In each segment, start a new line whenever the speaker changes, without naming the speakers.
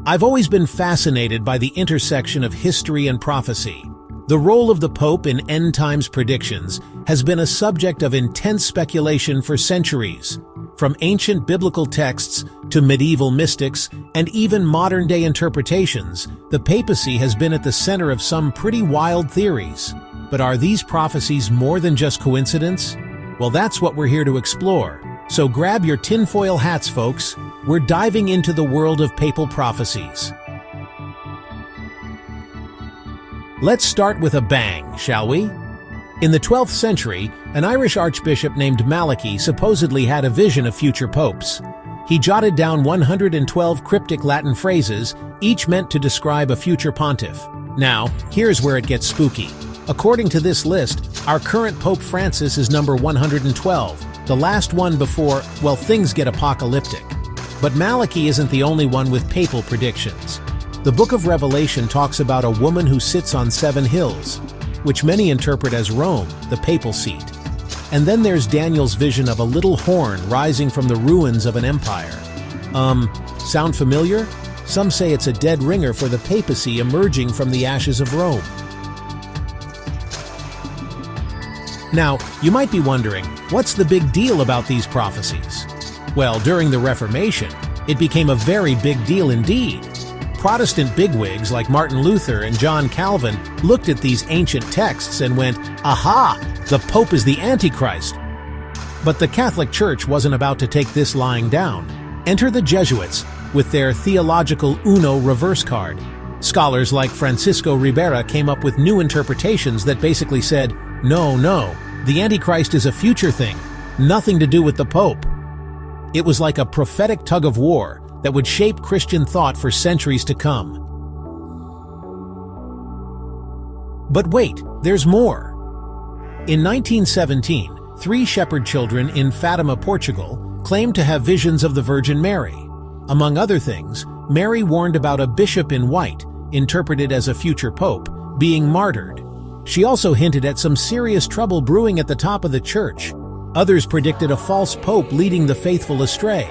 I've always been fascinated by the intersection of history and prophecy. The role of the Pope in end times predictions has been a subject of intense speculation for centuries. From ancient biblical texts to medieval mystics and even modern-day interpretations, the papacy has been at the center of some pretty wild theories. But are these prophecies more than just coincidence? Well, that's what we're here to explore. So grab your tinfoil hats, folks. We're diving into the world of papal prophecies. Let's start with a bang, shall we? In the 12th century, an Irish archbishop named Malachy supposedly had a vision of future popes. He jotted down 112 cryptic Latin phrases, each meant to describe a future pontiff. Now, here's where it gets spooky. According to this list, our current Pope Francis is number 112, the last one before, well, things get apocalyptic. But Malachy isn't the only one with papal predictions. The book of Revelation talks about a woman who sits on 7 hills, which many interpret as Rome, the papal seat. And then there's Daniel's vision of a little horn rising from the ruins of an empire. Sound familiar? Some say it's a dead ringer for the papacy emerging from the ashes of Rome. Now, you might be wondering, what's the big deal about these prophecies? Well, during the Reformation, it became a very big deal indeed. Protestant bigwigs like Martin Luther and John Calvin looked at these ancient texts and went, "Aha! The Pope is the Antichrist." But the Catholic Church wasn't about to take this lying down. Enter the Jesuits with their theological Uno reverse card. Scholars like Francisco Ribera came up with new interpretations that basically said, no, the Antichrist is a future thing, nothing to do with the Pope. It was like a prophetic tug of war that would shape Christian thought for centuries to come. But wait, there's more. In 1917, 3 shepherd children in Fatima, Portugal, claimed to have visions of the Virgin Mary. Among other things, Mary warned about a bishop in white, interpreted as a future pope, being martyred. She also hinted at some serious trouble brewing at the top of the church. Others predicted a false pope leading the faithful astray.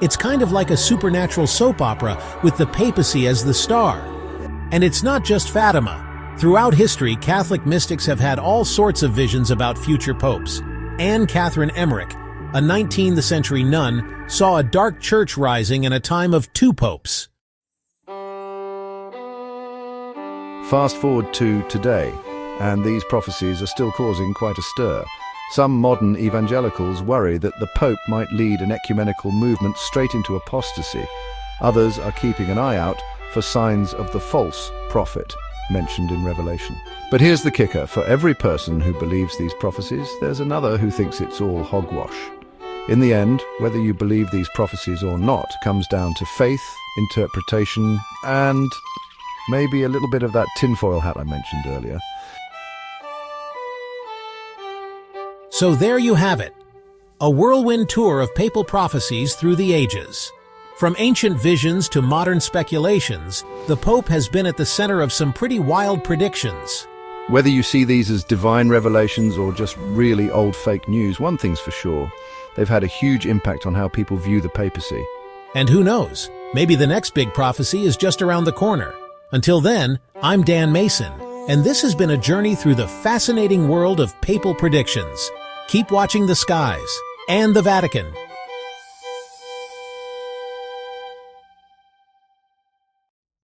It's kind of like a supernatural soap opera with the papacy as the star. And it's not just Fatima. Throughout history, Catholic mystics have had all sorts of visions about future popes. Anne Catherine Emmerich, a 19th century nun, saw a dark church rising in a time of 2 popes.
Fast forward to today, and these prophecies are still causing quite a stir. Some modern evangelicals worry that the Pope might lead an ecumenical movement straight into apostasy. Others are keeping an eye out for signs of the false prophet mentioned in Revelation. But here's the kicker. For every person who believes these prophecies, there's another who thinks it's all hogwash. In the end, whether you believe these prophecies or not comes down to faith, interpretation, and maybe a little bit of that tinfoil hat I mentioned earlier.
So there you have it, a whirlwind tour of papal prophecies through the ages. From ancient visions to modern speculations, the Pope has been at the center of some pretty wild predictions.
Whether you see these as divine revelations or just really old fake news, one thing's for sure, they've had a huge impact on how people view the papacy.
And who knows, maybe the next big prophecy is just around the corner. Until then, I'm Dan Mason, and this has been a journey through the fascinating world of papal predictions. Keep watching the skies and the Vatican.